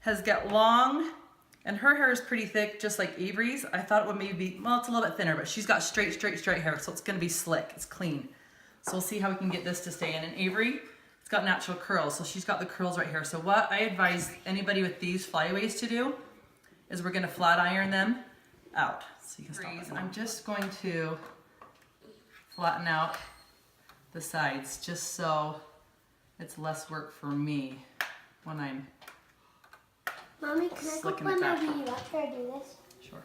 has got long, and her hair is pretty thick, just like Avery's. I thought it would maybe be, well, it's a little bit thinner, but she's got straight hair, so it's gonna be slick, it's clean. So we'll see how we can get this to stay in. And Avery, it's got natural curls, so she's got the curls right here. So what I advise anybody with these flyaways to do is we're gonna flat iron them out. So you can stop. I'm just going to flatten out the sides just so it's less work for me when I'm Mommy, can I go whenever you let her do this? Sure.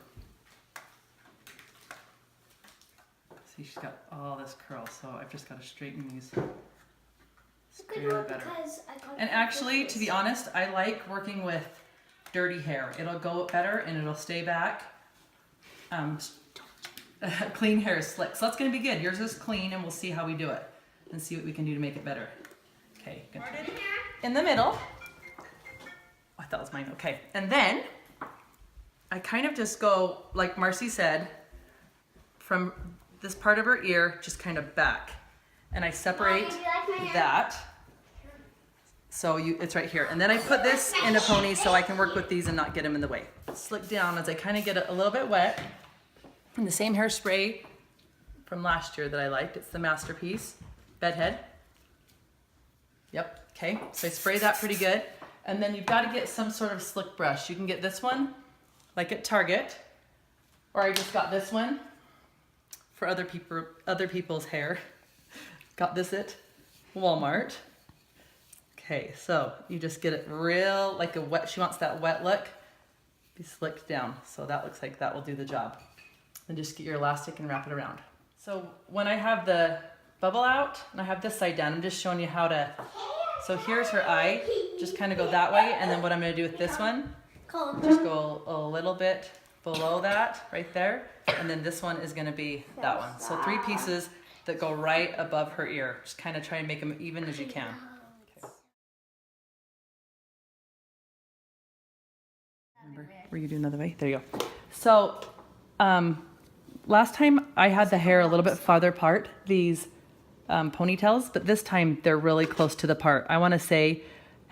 See, she's got all this curl, so I've just got to straighten these. Better. And actually, to be honest, I like working with dirty hair. It'll go better and it'll stay back. Clean hair is slick, so that's going to be good. Yours is clean, and we'll see how we do it and see what we can do to make it better. Okay, good. In the middle. I thought it was mine. Okay, and then I kind of just go, like Marcy said, from this part of her ear, just kind of back. And I separate that. So it's right here. And then I put this in a pony so I can work with these and not get them in the way. Slick down as I kind of get it a little bit wet. And the same hairspray from last year that I liked. It's the Masterpiece Bedhead. Yep, okay. So I spray that pretty good. And then you've got to get some sort of slick brush. You can get this one, like at Target, or I just got this one for other people's hair. Got this at Walmart. Okay, so you just get it real, like a wet, she wants that wet look, be slicked down. So that looks like that will do the job. Then just get your elastic and wrap it around. So when I have the bubble out and I have this side down, I'm just showing you how to, so here's her eye, just kind of go that way, and then what I'm gonna do with this one, just go a little bit below that, right there, and then this one is gonna be that one. So 3 pieces that go right above her ear. Just kind of try and make them even as you can. Okay. Remember, were you doing another way? There you go. So last time I had the hair a little bit farther apart, these ponytails, but this time they're really close to the part. I want to say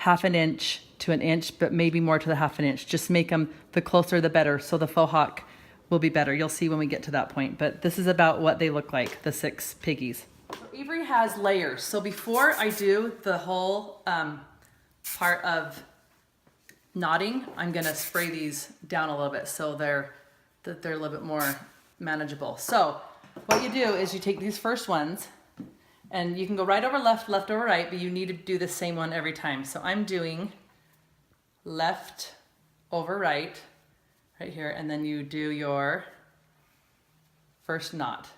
1/2 inch to 1 inch, but maybe more to the 1/2 inch. Just make them, the closer the better, so the faux hawk will be better. You'll see when we get to that point, but this is about what they look like, the 6 piggies. So Avery has layers. So before I do the whole part of knotting, I'm gonna spray these down a little bit so they're a little bit more manageable. So what you do is you take these first ones, and you can go right over left, left over right, but you need to do the same one every time. So I'm doing left over right here, and then you do your first knot.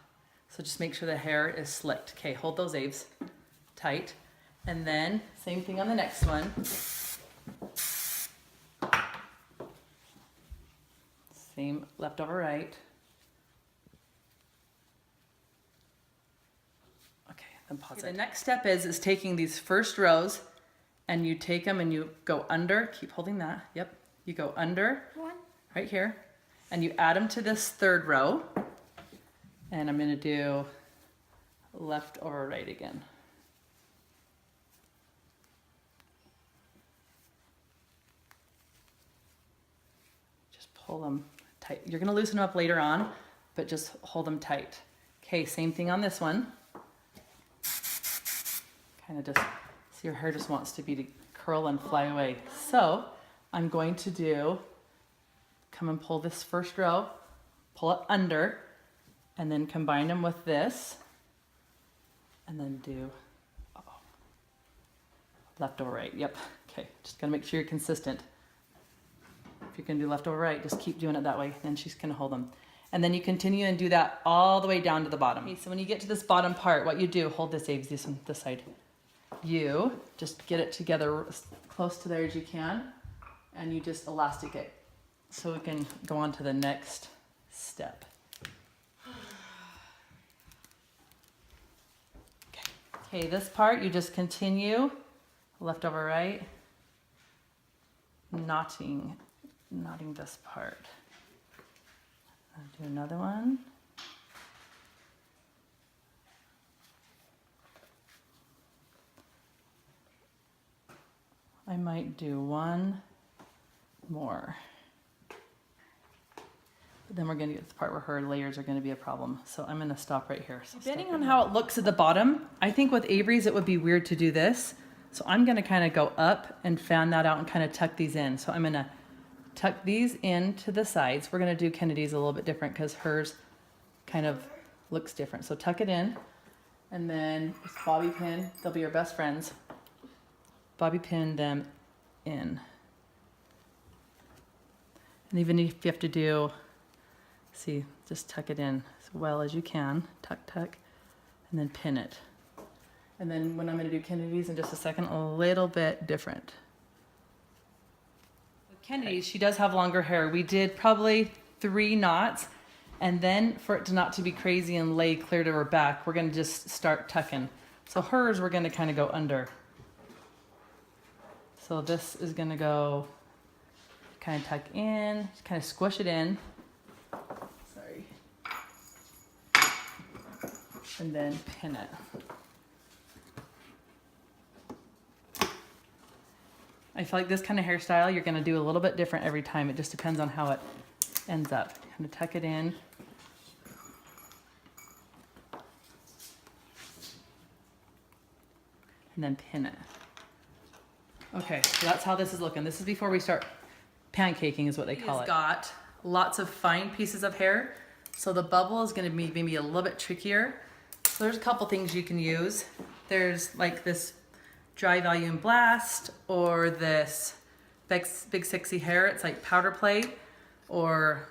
So just make sure the hair is slicked. Okay, hold those Aves tight. And then same thing on the next one. Same left over right. Okay, then pause it. The next step is taking these first rows, and you take them and you go under, keep holding that, yep. You go under, right here, and you add them to this 3rd row. And I'm gonna do left over right again. Just pull them tight. You're gonna loosen them up later on, but just hold them tight. Okay, same thing on this one. Kind of just, so your hair just wants to be to curl and fly away. So I'm going to come and pull this first row, pull it under, and then combine them with this, and then do left over right. Yep. Okay. Just gotta make sure you're consistent. If you're gonna do left over right, just keep doing it that way. Then she's gonna hold them, and then you continue and do that all the way down to the bottom. Okay. So when you get to this bottom part, what you do? Hold this, Aves, this one, this side. You just get it together as close to there as you can, and you just elastic it, so we can go on to the next step. Okay, this part you just continue left over right, knotting this part. I'll do another one. I might do one more. But then we're gonna get to the part where her layers are gonna be a problem. So I'm gonna stop right here. So depending on how it looks at the bottom, I think with Avery's it would be weird to do this. So I'm gonna kind of go up and fan that out and kind of tuck these in. So I'm gonna tuck these in to the sides. We're gonna do Kennedy's a little bit different because hers kind of looks different. So tuck it in, and then just bobby pin. They'll be your best friends. Bobby pin them in. And even if you have to do, see, just tuck it in as well as you can. Tuck, tuck, and then pin it. And then when I'm gonna do Kennedy's in just a second, a little bit different. With Kennedy's, she does have longer hair. We did probably 3 knots. And then for it to not to be crazy and lay clear to her back, we're gonna just start tucking. So hers, we're gonna kind of go under. So this is gonna go kind of tuck in, kind of squish it in. Sorry. And then pin it. I feel like this kind of hairstyle, you're gonna do a little bit different every time. It just depends on how it ends up. Kind of tuck it in. And then pin it. Okay, so that's how this is looking. This is before we start pancaking is what they call it. It's got lots of fine pieces of hair. So the bubble is gonna be maybe a little bit trickier. So there's a couple things you can use. There's like this Dry Volume Blast or this Big Sexy Hair. It's like powder play, or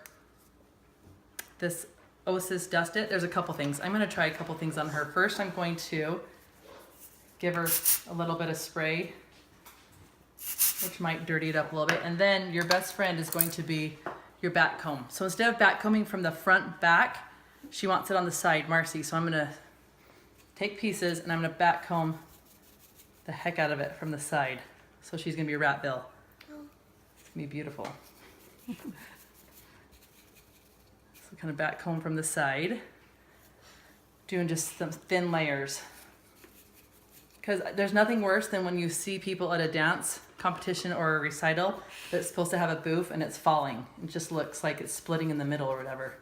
this Osis Dust It. There's a couple things. I'm gonna try a couple things on her. First, I'm going to give her a little bit of spray, which might dirty it up a little bit. And then your best friend is going to be your back comb. So instead of back combing from the front back, she wants it on the side, Marcy. So I'm gonna take pieces and I'm gonna back comb the heck out of it from the side. So she's gonna be a rat bill. It's gonna be beautiful. So kind of back comb from the side, doing just some thin layers. Because there's nothing worse than when you see people at a dance competition or a recital that's supposed to have a booth and it's falling. It just looks like it's splitting in the middle or whatever.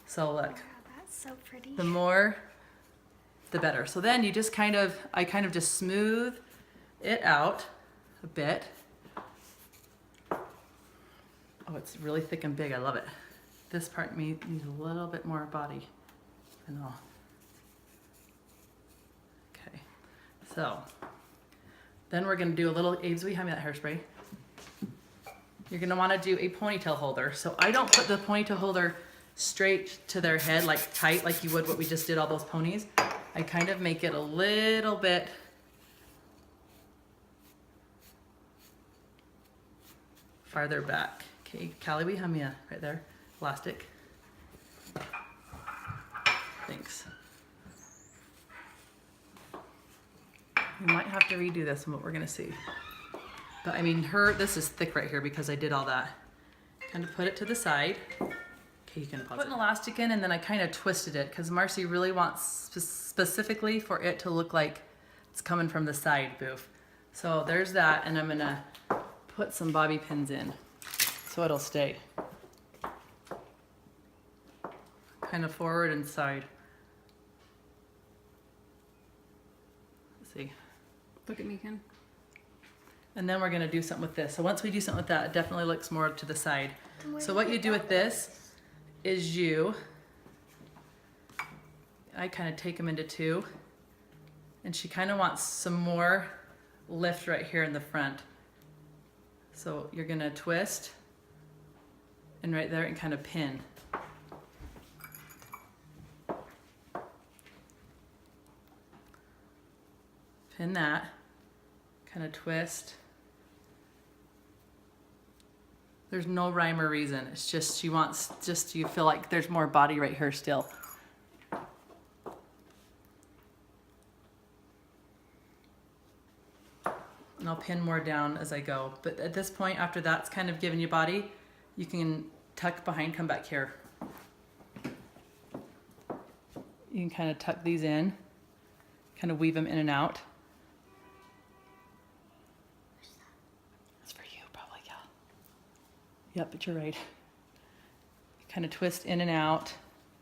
So look, wow, that's so pretty. the more, the better. So then you just I kind of just smooth it out a bit. Oh, it's really thick and big. I love it. This part needs a little bit more body and all. Okay, so then we're gonna do a little, Abe's, will you hand me that hairspray? You're gonna wanna do a ponytail holder. So I don't put the ponytail holder straight to their head, like tight, like you would what we just did all those ponies. I kind of make it a little bit farther back. Okay, Callie, will you hand me right there? Elastic. Thanks. We might have to redo this one, but we're gonna see. But I mean, this is thick right here because I did all that. Kind of put it to the side. Okay, you can pause. Put an elastic in and then I kind of twisted it because Marcy really wants specifically for it to look like it's coming from the side boof. So there's that, and I'm gonna put some bobby pins in so it'll stay. Kind of forward and side. Let's see. Look at me, Ken. And then we're gonna do something with this. So once we do something with that, it definitely looks more to the side. So what you do with this is I kind of take them into 2, and she kind of wants some more lift right here in the front. So you're gonna twist and right there and kind of pin. Pin that, kind of twist. There's no rhyme or reason. It's just she wants, you feel like there's more body right here still. And I'll pin more down as I go. But at this point, after that's kind of given you body, you can tuck behind, come back here. You can kind of tuck these in, kind of weave them in and out. It's for you, probably, yeah. Yep, but you're right. Kind of twist in and out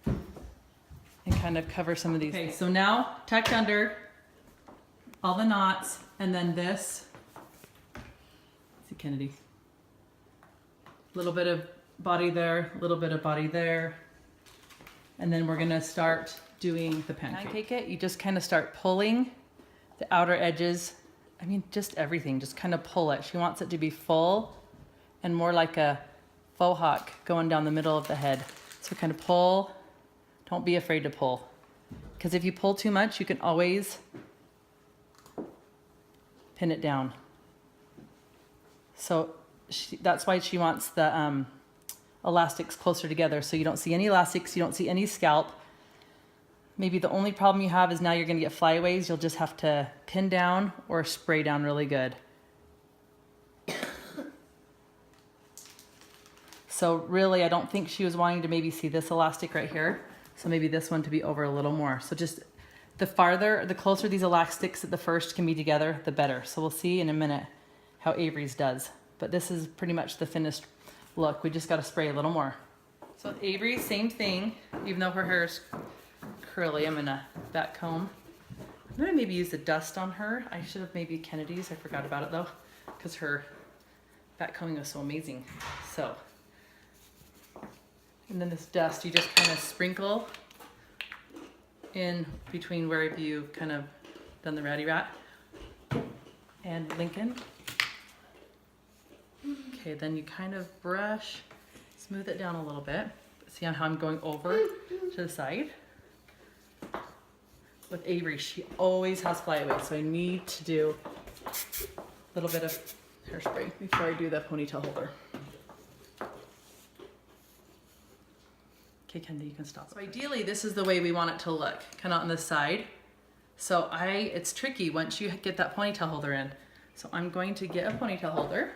and kind of cover some of these. Okay, so now tuck under all the knots, and then this. See, Kennedy. A little bit of body there, a little bit of body there. And then we're gonna start doing the pancake. It, you just kind of start pulling the outer edges. I mean, just everything, just kind of pull it. She wants it to be full and more like a faux hawk going down the middle of the head. So kind of pull, don't be afraid to pull. Because if you pull too much, you can always pin it down. So that's why she wants the elastics closer together, so you don't see any elastics, you don't see any scalp. Maybe the only problem you have is now you're gonna get flyaways. You'll just have to pin down or spray down really good. So really, I don't think she was wanting to maybe see this elastic right here. So maybe this one to be over a little more. So just the closer these elastics at the first can be together, the better. So we'll see in a minute how Avery's does. But this is pretty much the finished look. We just got to spray a little more. So with Avery, same thing. Even though her hair is curly, I'm gonna back comb. I'm gonna maybe use the dust on her. I should have maybe Kennedy's. I forgot about it though, because her back combing was so amazing. So, and then this dust, you just kind of sprinkle in between where you've kind of done the Ratty Rat and Lincoln. Okay, then you kind of brush, smooth it down a little bit. See how I'm going over to the side? With Avery, she always has flyaways, so I need to do a little bit of hairspray before I do the ponytail holder. Okay, Kendi, you can stop. So ideally, this is the way we want it to look, kind of on the side. So it's tricky once you get that ponytail holder in. So I'm going to get a ponytail holder.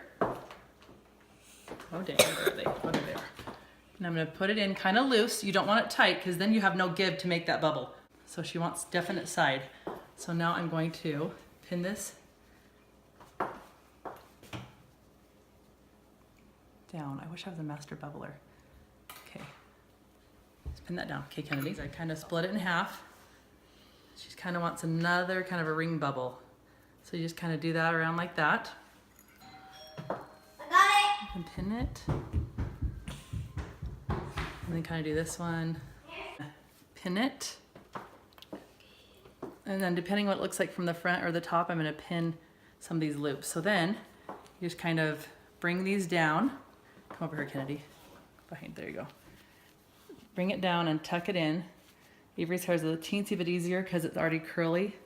Oh dang, where are they? Oh, there they are. And I'm gonna put it in kind of loose. You don't want it tight because then you have no give to make that bubble. So she wants definite side. So now I'm going to pin this down. I wish I was a master bubbler. Okay, let's pin that down. Okay, Kennedy, I kind of split it in half. She kind of wants another kind of a ring bubble. So you just kind of do that around like that. And pin it, and then kind of do this one, pin it, and then depending what it looks like from the front or the top, I'm going to pin some of these loops. So then you just kind of bring these down. Come over here, Kennedy. Behind, there you go. Bring it down and tuck it in. Avery's hair is a teensy bit easier because it's already curly.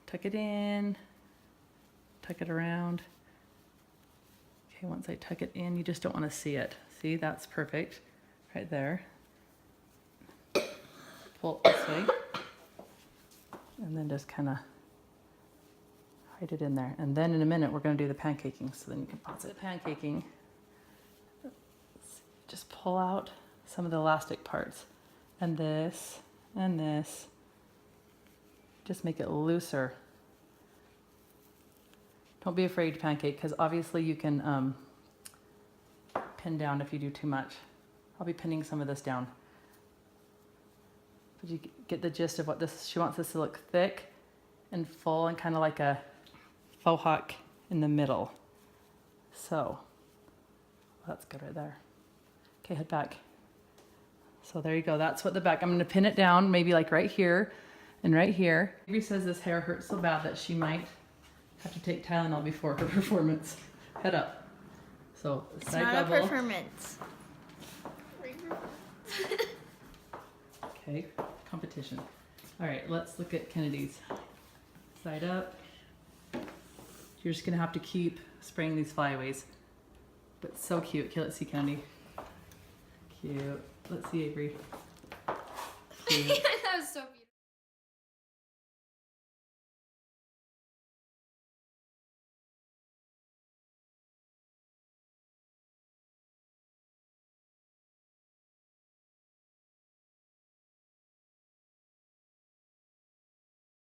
Tuck it in, tuck it around. Okay, once I tuck it in, you just don't want to see it. See, that's perfect right there. Pull it this way. And then just kind of hide it in there. And then in a minute, we're going to do the pancaking. So then you can pause it. Pancaking, just pull out some of the elastic parts. And this, and this. Just make it looser. Don't be afraid to pancake, because obviously you can pin down if you do too much. I'll be pinning some of this down. But you get the gist of what this, she wants this to look thick and full and kind of like a faux hawk in the middle. So, that's good right there. Okay, head back. So there you go, that's what the back, I'm gonna pin it down maybe like right here and right here. Avery says this hair hurts so bad that she might have to take Tylenol before her performance. Head up. So side not bubble. A performance. Okay, competition. All right, let's look at Kennedy's. Side up. You're just gonna have to keep spraying these flyaways. But so cute. Okay, let's see Kennedy. Cute. Let's see Avery. Cute. That was so beautiful.